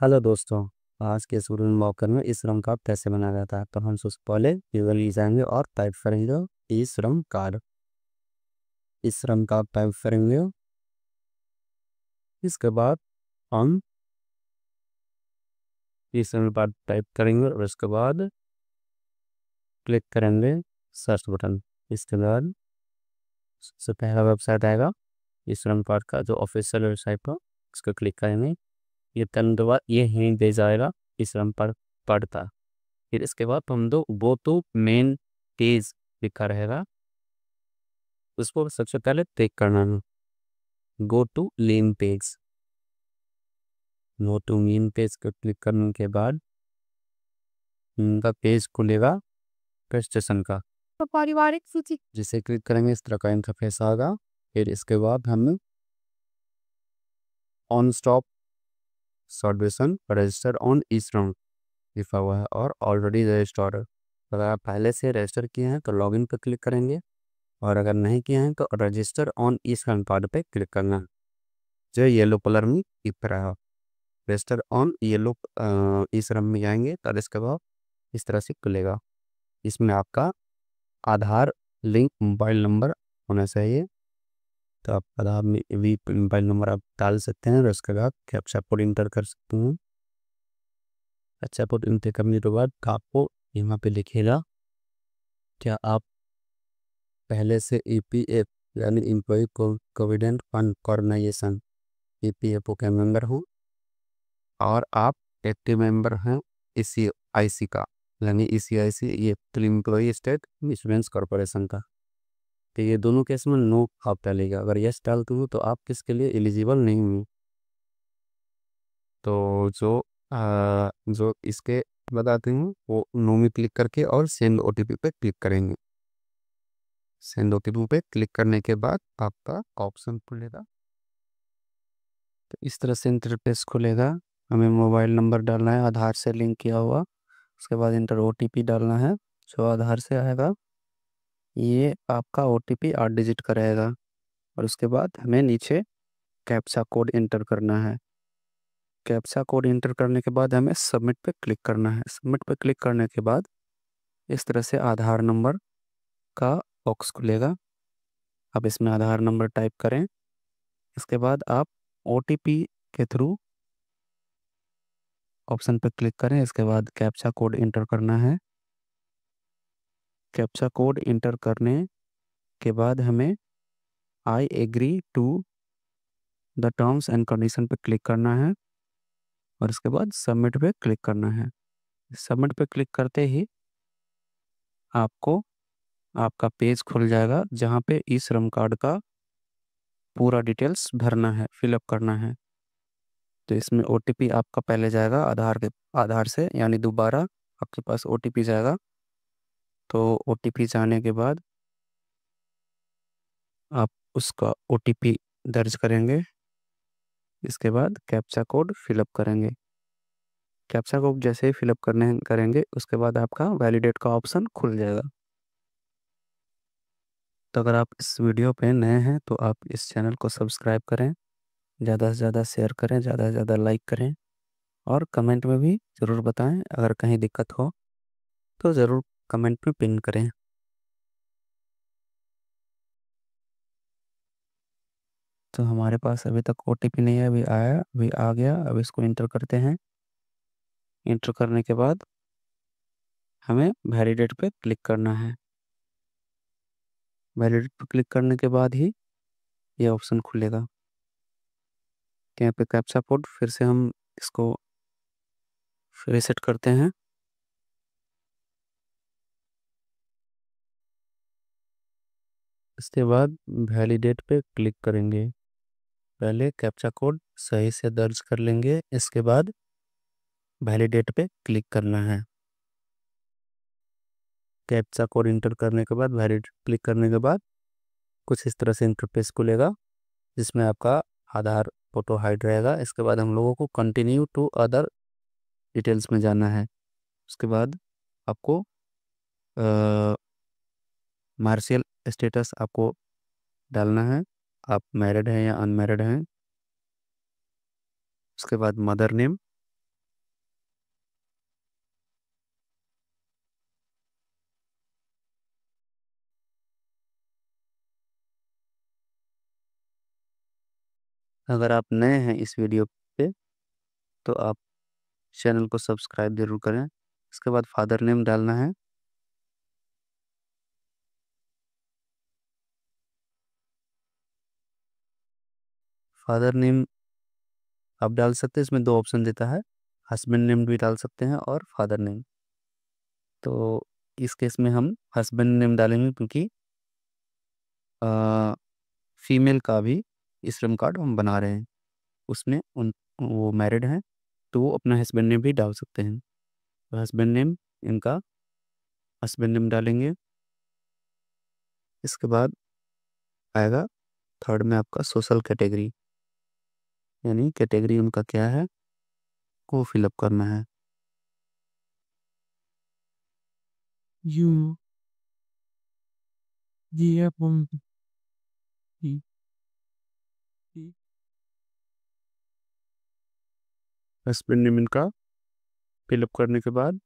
Hello दोस्तों। आज के स्टूडेंट मॉकर में ई श्रम कार्ड कैसे बनाया जाता है, तो हम सबसे पहले गूगल जाएंगे और टाइप करेंगे ई श्रम कार्ड। ई श्रम कार्ड टाइप करेंगे। इसके बाद हम ई श्रम कार्ड टाइप करेंगे और उसके बाद क्लिक करेंगे सर्च बटन। इसके बाद सबसे पहला वेबसाइट आएगा ई श्रम कार्ड का, जो ऑफिशियल वेबसाइट पर। इसको क्लिक करेंगे। ये करने के बाद ये हिंट दे जाएगा ई श्रम कार्ड पढ़ता। फिर इसके बाद हम दो वो तो मेन पेज लिखा रहेगा, उसको सबसे पहले क्लिक करना है। Go to main page. Go to main page को क्लिक करने के बाद उनका पेज खुलेगा रजिस्ट्रेशन का। तो पारिवारिक सूची जिसे क्लिक करेंगे इस तरह का इंटरफेस आएगा। फिर इसके बाद हम ऑन स्टॉप सर्विसन रजिस्टर ऑन ई श्रम लिखा हुआ है और ऑलरेडी रजिस्टर्ड। अगर आप पहले से रजिस्टर किए हैं तो लॉगिन पर क्लिक करेंगे, और अगर नहीं किए हैं तो रजिस्टर ऑन ई श्रम कार्ड पे क्लिक करना है, जो येलो कलर में दिख रहा है। रजिस्टर ऑन येलो ई श्रम में जाएंगे तो इसके बाद इस तरह से खुलेगा। इसमें आपका आधार लिंक मोबाइल नंबर होना चाहिए, तो आप आधार में भी मोबाइल नंबर आप डाल सकते हैं और उसके बाद कैप्चा कोड इंटर कर सकते हैं। कैप्चा कोड इंटर करने के बाद आपको यहाँ पे लिखेगा क्या आप पहले से EPF यानी employ provident fund organisation EPFO के मेंबर हो, और आप एक्टिव मेंबर हैं ECIC का, यानी ECIC ये एम्प्लॉय स्टेट इंश्योरेंस कॉर्पोरेशन का। तो ये दोनों केस में नो आप डालेगा। अगर यस डालते हो तो आप किसके लिए एलिजिबल नहीं हो। तो जो इसके बताते हैं वो नो में क्लिक करके और सेंड OTP पे क्लिक करेंगे। सेंड OTP पे क्लिक करने के बाद आपका ऑप्शन खुलेगा। तो इस तरह से इंटरफेस खुलेगा। हमें मोबाइल नंबर डालना है आधार से लिंक किया हुआ। उसके बाद इंटर OTP डालना है जो आधार से आएगा। ये आपका OTP 8 डिजिट का रहेगा। और उसके बाद हमें नीचे कैप्चा कोड इंटर करना है। कैप्चा कोड इंटर करने के बाद हमें सबमिट पे क्लिक करना है। सबमिट पे क्लिक करने के बाद इस तरह से आधार नंबर का बॉक्स खुलेगा। अब इसमें आधार नंबर टाइप करें। इसके बाद आप OTP के थ्रू ऑप्शन पर क्लिक करें। इसके बाद कैप्चा कोड इंटर करना है। कैप्चा कोड इंटर करने के बाद हमें I agree to the terms and condition पे क्लिक करना है और इसके बाद सबमिट पे क्लिक करना है। सबमिट पे क्लिक करते ही आपको आपका पेज खुल जाएगा जहाँ पे ई श्रम कार्ड का पूरा डिटेल्स भरना है, फिलअप करना है। तो इसमें OTP आपका पहले जाएगा आधार से, यानी दोबारा आपके पास OTP जाएगा। तो OTP जाने के बाद आप उसका OTP दर्ज करेंगे। इसके बाद कैप्चा कोड फिलअप करेंगे। कैप्चा कोड जैसे ही फिलअप करेंगे उसके बाद आपका वैलिडेट का ऑप्शन खुल जाएगा। तो अगर आप इस वीडियो पे नए हैं तो आप इस चैनल को सब्सक्राइब करें, ज़्यादा से ज़्यादा शेयर करें, ज़्यादा से ज़्यादा लाइक करें, और कमेंट में भी ज़रूर बताएं। अगर कहीं दिक्कत हो तो ज़रूर कमेंट में पिन करें। तो हमारे पास अभी तक OTP नहीं है, अभी आ गया। अब इसको इंटर करते हैं। इंटर करने के बाद हमें वैलिडेट पे क्लिक करना है। वैलिडेट पे क्लिक करने के बाद ही ये ऑप्शन खुलेगा। यहाँ पे कैप्चा कोड फिर से हम इसको रीसेट करते हैं। इसके बाद वैलिडेट पे क्लिक करेंगे। पहले कैप्चा कोड सही से दर्ज कर लेंगे, इसके बाद वैलिडेट पे क्लिक करना है। कैप्चा कोड इंटर करने के बाद वैलिडेट क्लिक करने के बाद कुछ इस तरह से इंटरफेस खुलेगा, जिसमें आपका आधार फोटो हाइड रहेगा। इसके बाद हम लोगों को कंटिन्यू टू अदर डिटेल्स में जाना है। उसके बाद आपको मार्शियल स्टेटस आपको डालना है, आप मैरिड हैं या अनमैरिड हैं। उसके बाद मदर नेम, अगर आप नए हैं इस वीडियो पे तो आप चैनल को सब्सक्राइब जरूर करें। इसके बाद फादर नेम डालना है। फादर नेम आप डाल सकते हैं, इसमें दो ऑप्शन देता है, हस्बैंड नेम भी डाल सकते हैं और फादर नेम। तो इस केस में हम हस्बैंड नेम डालेंगे क्योंकि फीमेल का भी श्रम कार्ड हम बना रहे हैं, उसमें उन वो मैरिड हैं तो वो अपना हस्बैंड नेम भी डाल सकते हैं। तो हस्बैंड नेम इनका हस्बैंड नेम डालेंगे। इसके बाद आएगा थर्ड में आपका सोशल कैटेगरी, यानी कैटेगरी उनका क्या है को फिलअप करना है। U G F husband name इनका फिलअप करने के बाद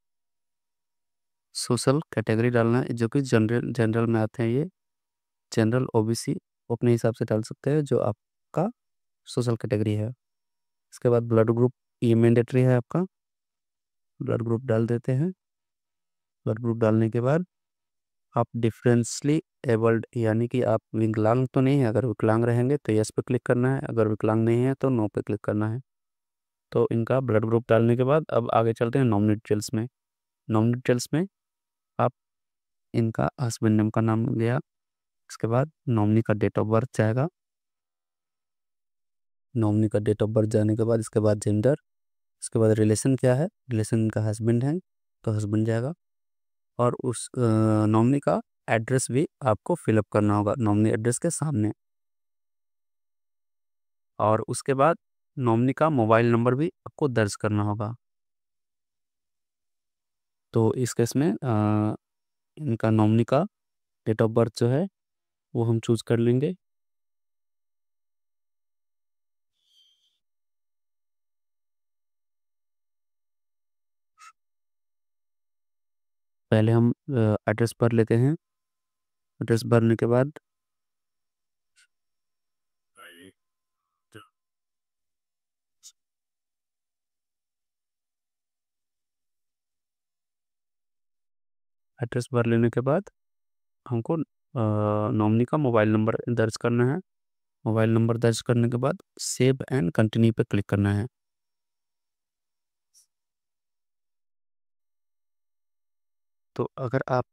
सोशल कैटेगरी डालना है, जो कि जनरल जनरल में आते हैं ये, जनरल ओबीसी अपने हिसाब से डाल सकते हैं जो आपका सोशल कैटेगरी है। इसके बाद ब्लड ग्रुप, ये मैंडेटरी है आपका, ब्लड ग्रुप डाल देते हैं। ब्लड ग्रुप डालने के बाद आप डिफरेंसली एबल्ड, यानी कि आप विकलांग तो नहीं है, अगर विकलांग रहेंगे तो यस पे क्लिक करना है, अगर विकलांग नहीं है तो नो पे क्लिक करना है। तो इनका ब्लड ग्रुप डालने के बाद अब आगे चलते हैं नॉमिनी डिटेल्स में। नॉमिनी डिटेल्स में आप इनका हस्बैंड नेम का नाम लिया, इसके बाद नॉमिनी का डेट ऑफ बर्थ जाएगा, नॉमिनी का डेट ऑफ बर्थ जाने के बाद इसके बाद जेंडर, इसके बाद रिलेशन क्या है, रिलेशन इनका हस्बैंड है तो हस्बैंड जाएगा। और उस नॉमिनी का एड्रेस भी आपको फिलअप करना होगा नॉमिनी एड्रेस के सामने। और उसके बाद नॉमिनी का मोबाइल नंबर भी आपको दर्ज करना होगा। तो इस केस में इनका नॉमिनी का डेट ऑफ बर्थ जो है वो हम चूज कर लेंगे। पहले हम एड्रेस भर लेते हैं। एड्रेस भरने के बाद एड्रेस भर लेने के बाद हमको नॉमिनी का मोबाइल नंबर दर्ज करना है। मोबाइल नंबर दर्ज करने के बाद सेव एंड कंटिन्यू पे क्लिक करना है। तो अगर आप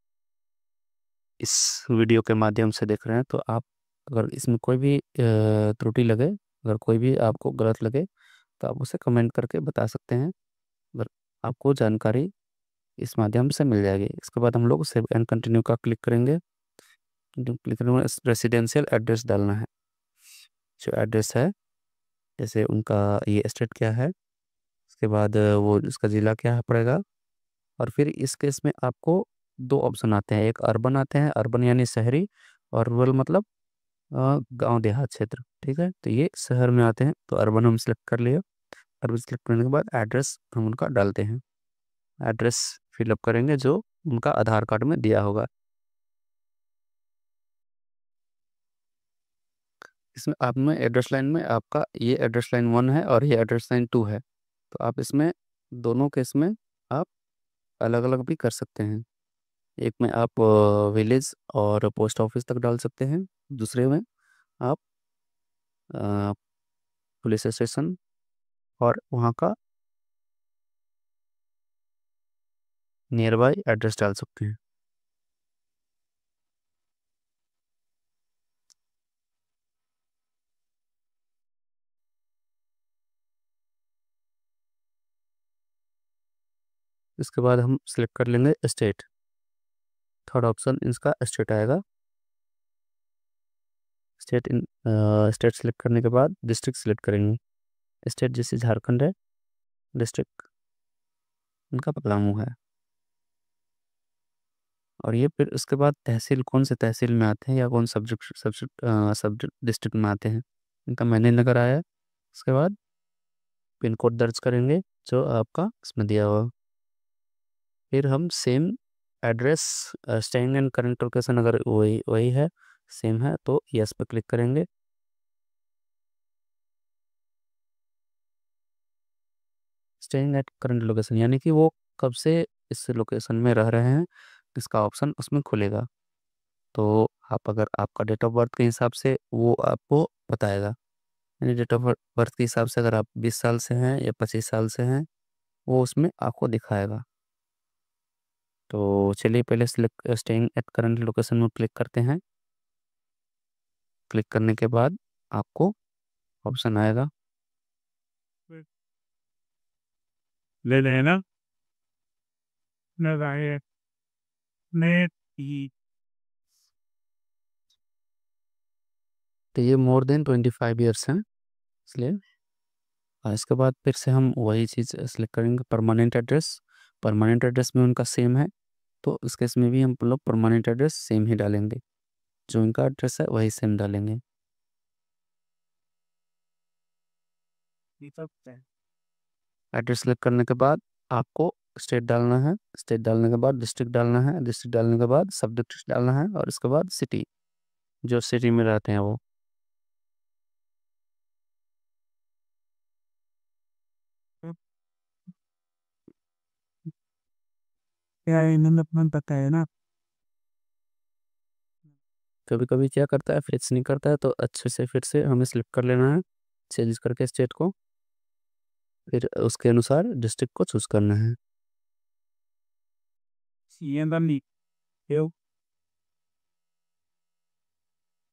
इस वीडियो के माध्यम से देख रहे हैं तो आप अगर इसमें कोई भी त्रुटि लगे, अगर कोई भी आपको गलत लगे तो आप उसे कमेंट करके बता सकते हैं, अगर आपको जानकारी इस माध्यम से मिल जाएगी। इसके बाद हम लोग सेव एंड कंटिन्यू का क्लिक करेंगे। क्लिक करेंगे, रेसिडेंशियल एड्रेस डालना है, जो एड्रेस है जैसे उनका ये स्टेट क्या है, उसके बाद वो उसका ज़िला क्या है पड़ेगा। और फिर इस केस में आपको दो ऑप्शन आते हैं, एक अर्बन आते हैं, अर्बन यानी शहरी, और रूरल मतलब गांव देहात क्षेत्र। ठीक है, तो ये शहर में आते हैं तो अर्बन हम सिलेक्ट कर लिए। अर्बन सिलेक्ट करने के बाद एड्रेस हम उनका डालते हैं, एड्रेस फिलअप करेंगे जो उनका आधार कार्ड में दिया होगा। इसमें आप में एड्रेस लाइन में आपका ये एड्रेस लाइन 1 है और ये एड्रेस लाइन 2 है, तो आप इसमें दोनों केस में आप अलग अलग भी कर सकते हैं। एक में आप विलेज और पोस्ट ऑफिस तक डाल सकते हैं, दूसरे में आप पुलिस स्टेशन और वहाँ का नियर बाई एड्रेस डाल सकते हैं। इसके बाद हम सिलेक्ट कर लेंगे स्टेट, थर्ड ऑप्शन इसका स्टेट आएगा। स्टेट इन स्टेट सेलेक्ट करने के बाद डिस्ट्रिक्ट सेलेक्ट करेंगे। स्टेट जैसे झारखंड है, डिस्ट्रिक्ट इनका पलामू है। और ये फिर उसके बाद तहसील, कौन से तहसील में आते हैं या कौन सब्जेक्ट सब्जेक्ट सब्जेक्ट डिस्ट्रिक्ट में आते हैं, इनका मैंने नगर आया है। उसके बाद पिन कोड दर्ज करेंगे जो आपका इसमें दिया हुआ। फिर हम same address staying and current location अगर वही वही है, सेम है तो यस पे क्लिक करेंगे। स्टेइंग एट करंट लोकेशन यानी कि वो कब से इस लोकेशन में रह रहे हैं, इसका ऑप्शन उसमें खुलेगा। तो आप अगर आपका डेट ऑफ बर्थ के हिसाब से वो आपको बताएगा, यानी डेट ऑफ बर्थ के हिसाब से अगर आप 20 साल से हैं या 25 साल से हैं, वो उसमें आपको दिखाएगा। तो चलिए पहले select staying at current location में क्लिक करते हैं। क्लिक करने के बाद आपको ऑप्शन आएगा, ले लेना लगाए नेट ही तो ये मोर देन 25 ईयर्स हैं, इसलिए इसके बाद फिर से हम वही चीज़ सेलेक्ट करेंगे, परमानेंट एड्रेस। परमानेंट एड्रेस में उनका सेम है, तो इस केस में भी हम लोग परमानेंट एड्रेस सेम ही डालेंगे, जो उनका एड्रेस है वही सेम डालेंगे। सब एड्रेस सेलेक्ट करने के बाद आपको स्टेट डालना है, स्टेट डालने के बाद डिस्ट्रिक्ट डालना है, डिस्ट्रिक्ट डालने के बाद सब डिस्ट्रिक्ट डालना है, और इसके बाद सिटी, जो सिटी में रहते हैं वो। क्या इन्होंने अपना बताया ना। कभी कभी क्या करता है, फिक्स नहीं करता है, तो अच्छे से फिर से हमें सिलेक्ट कर लेना है, चेंज करके स्टेट को, फिर उसके अनुसार डिस्ट्रिक्ट को चूज करना है। Siguiendo mi eu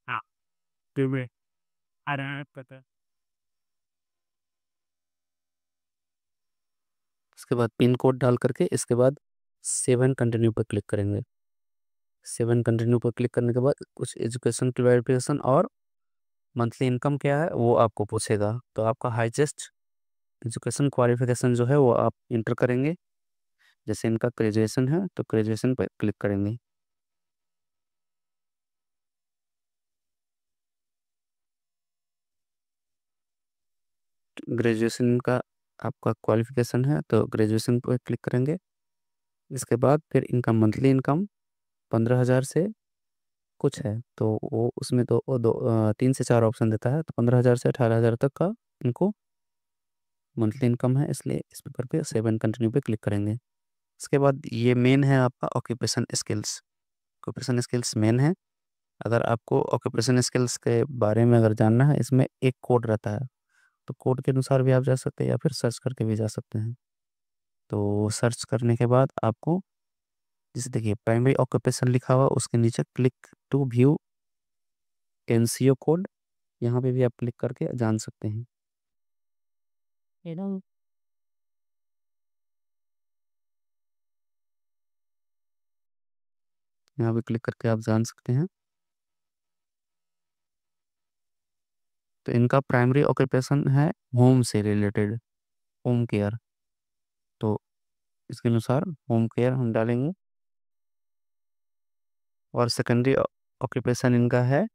ah tuve ara pata उसके बाद पिन कोड डाल करके इसके बाद 7 कंटिन्यू पर क्लिक करेंगे। 7 कंटिन्यू पर क्लिक करने के बाद कुछ एजुकेशन की वेरिफिकेशन और मंथली इनकम क्या है वो आपको पूछेगा, तो आपका हाईएस्ट एजुकेशन क्वालिफिकेशन जो है वो आप इंटर करेंगे। जैसे इनका ग्रेजुएशन है तो ग्रेजुएशन पर क्लिक करेंगे। ग्रेजुएशन का आपका क्वालिफिकेशन है तो ग्रेजुएशन पर क्लिक करेंगे। इसके बाद फिर इनका मंथली इनकम 15,000 से कुछ है, तो वो उसमें तो वो 3 से 4 ऑप्शन देता है, तो 15,000 से 18,000 तक का इनको मंथली इनकम है, इसलिए इस पर करके 7 कंटिन्यू पे क्लिक करेंगे। इसके बाद ये मेन है आपका occupation skills. Occupation skills main है। अगर आपको ऑक्यूपेशन स्किल्स के बारे में अगर जानना है, इसमें एक कोड रहता है, तो कोड के अनुसार भी आप जा सकते हैं या फिर सर्च करके भी जा सकते हैं। तो सर्च करने के बाद आपको जैसे देखिए प्राइमरी ऑक्यूपेशन लिखा हुआ, उसके नीचे click to view NCO code, यहाँ पे भी आप क्लिक करके जान सकते हैं। यहाँ पे क्लिक करके आप जान सकते हैं। तो इनका प्राइमरी ऑक्यूपेशन है होम से रिलेटेड, होम केयर, तो इसके अनुसार होम केयर हम डालेंगे। और सेकेंडरी ऑक्यूपेशन इनका है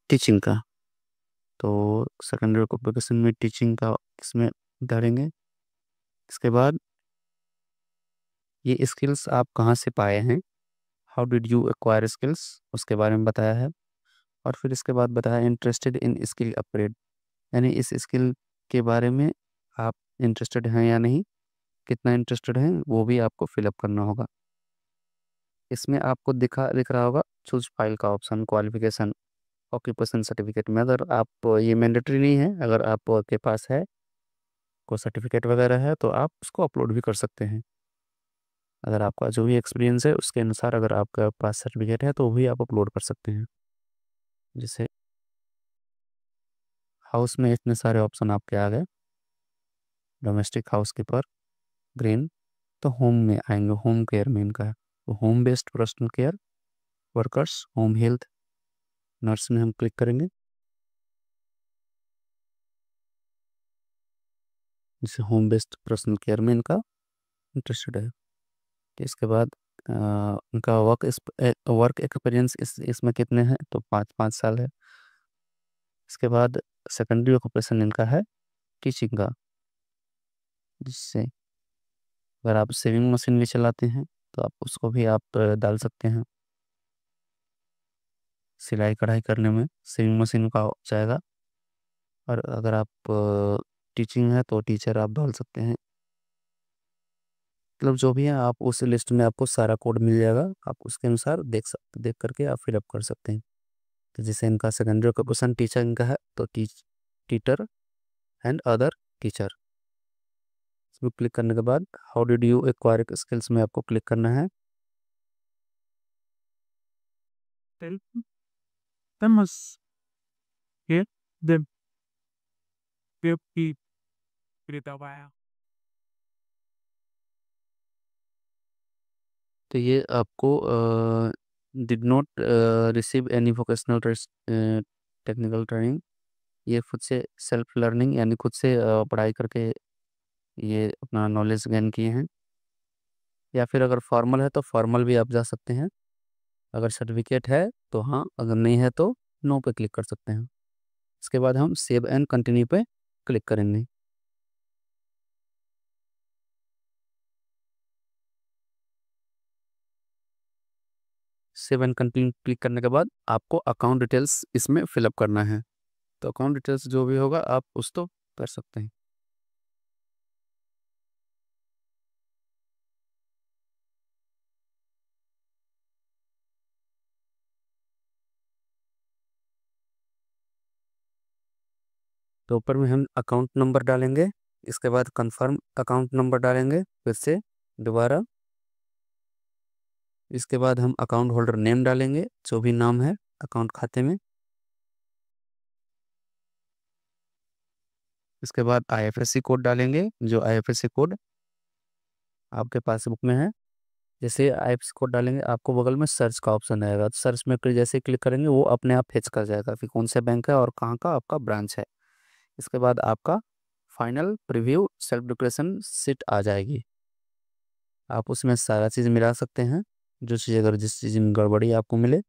टीचिंग का, तो सेकेंडरी ऑक्यूपेशन में टीचिंग का इसमें डालेंगे। इसके बाद ये स्किल्स आप कहाँ से पाए हैं, how did you acquire skills, उसके बारे में बताया है। और फिर इसके बाद बताया इंटरेस्टेड इन स्किल अपग्रेड, यानी इस स्किल के बारे में आप इंटरेस्टेड हैं या नहीं, कितना इंटरेस्टेड हैं वो भी आपको फिलअप करना होगा। इसमें आपको दिख रहा होगा चूज फाइल का ऑप्शन, क्वालिफिकेशन ऑक्यूपेशन सर्टिफिकेट में, अगर आप ये मैंडेटरी नहीं है, अगर आप के पास है कोई सर्टिफिकेट वगैरह है तो आप उसको अपलोड भी कर सकते हैं। अगर आपका जो भी एक्सपीरियंस है उसके अनुसार अगर आपका पास सर्टिफिकेट है तो भी आप अपलोड कर सकते हैं। जैसे हाउस में इतने सारे ऑप्शन आपके आ गए, डोमेस्टिक हाउस कीपर, ग्रीन, तो होम में आएंगे, होम केयर में इनका है, तो home based personal care workers, home health nurse में हम क्लिक करेंगे। जैसे होम बेस्ड पर्सनल केयर में इनका इंटरेस्टेड है। तो इसके बाद उनका वर्क एक्सपीरियंस इसमें कितने हैं, तो 5 5 साल है। इसके बाद सेकेंडरी ऑक्यूपेशन इनका है टीचिंग का, जिससे अगर आप सेविंग मशीन भी चलाते हैं तो आप उसको भी आप डाल सकते हैं। सिलाई कढ़ाई करने में सेविंग मशीन का जाएगा। और अगर आप टीचिंग है तो टीचर आप डाल सकते हैं। मतलब जो भी है आप उस लिस्ट में आपको सारा कोड मिल जाएगा, आप उसके अनुसार देख करके आप फिलअप कर सकते हैं। तो जैसे इनका सेकेंडरी ऑक्यूपेशन टीचर इनका है तो टीचर एंड अदर टीचर, इसमें क्लिक करने के बाद how did you acquire skills में आपको क्लिक करना है। Tell them us here them will be with a while. तो ये आपको did not receive any vocational technical training, ये खुद से सेल्फ लर्निंग यानी खुद से पढ़ाई करके ये अपना नॉलेज गेन किए हैं। या फिर अगर फॉर्मल है तो फॉर्मल भी आप जा सकते हैं। अगर सर्टिफिकेट है तो हाँ, अगर नहीं है तो नो पे क्लिक कर सकते हैं। इसके बाद हम सेव एंड कंटिन्यू पे क्लिक करेंगे। सेव एंड कंटिन्यू क्लिक करने के बाद आपको अकाउंट डिटेल्स इसमें फिलअप करना है। तो अकाउंट डिटेल्स जो भी होगा आप उस तो कर सकते हैं। तो ऊपर में हम अकाउंट नंबर डालेंगे, इसके बाद कंफर्म अकाउंट नंबर डालेंगे फिर से दोबारा। इसके बाद हम अकाउंट होल्डर नेम डालेंगे, जो भी नाम है अकाउंट खाते में। इसके बाद आईएफएससी कोड डालेंगे, जो आईएफएससी कोड आपके पासबुक में है। जैसे आईएफएससी कोड डालेंगे आपको बगल में सर्च का ऑप्शन आएगा, तो सर्च में जैसे क्लिक करेंगे वो अपने आप फेच कर जाएगा कि कौन सा बैंक है और कहाँ का आपका ब्रांच है। इसके बाद आपका final preview self declaration sheet आ जाएगी। आप उसमें सारा चीज़ मिला सकते हैं। जो चीज़ अगर जिस चीज़ में गड़बड़ी आपको मिले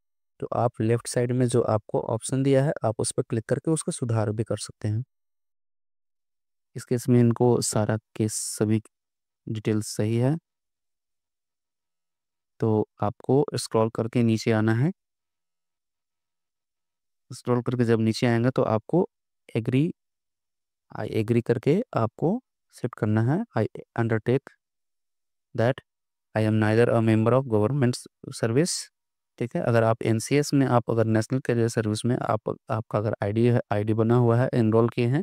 तो आप लेफ्ट साइड में जो आपको ऑप्शन दिया है आप उस पर क्लिक करके उसका सुधार भी कर सकते हैं। इस केस में इनको सारा केस सभी डिटेल्स सही है तो आपको स्क्रॉल करके नीचे आना है। स्क्रॉल करके जब नीचे आएंगे तो आपको एग्री आई एग्री करके आपको सेट करना है। I undertake that I am neither a member of government service. ठीक है, अगर आप एनसीएस में आप अगर नेशनल कैरियर सर्विस में आपका अगर आईडी है, आईडी बना हुआ है, एनरोल किए हैं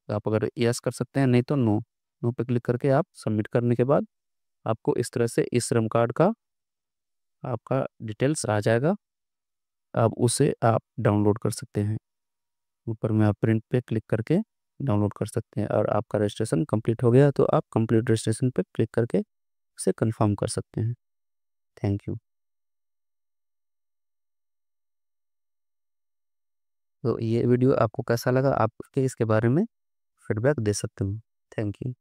तो आप अगर यस कर सकते हैं, नहीं तो नो। नो पे क्लिक करके आप सबमिट करने के बाद आपको इस तरह से इस श्रम कार्ड का आपका डिटेल्स आ जाएगा। आप उसे आप डाउनलोड कर सकते हैं। ऊपर में आप प्रिंट पे क्लिक करके डाउनलोड कर सकते हैं और आपका रजिस्ट्रेशन कंप्लीट हो गया तो आप कंप्लीट रजिस्ट्रेशन पे क्लिक करके उसे कंफर्म कर सकते हैं। Thank you. तो ये वीडियो आपको कैसा लगा, आप इसके बारे में फीडबैक दे सकते हो। Thank you.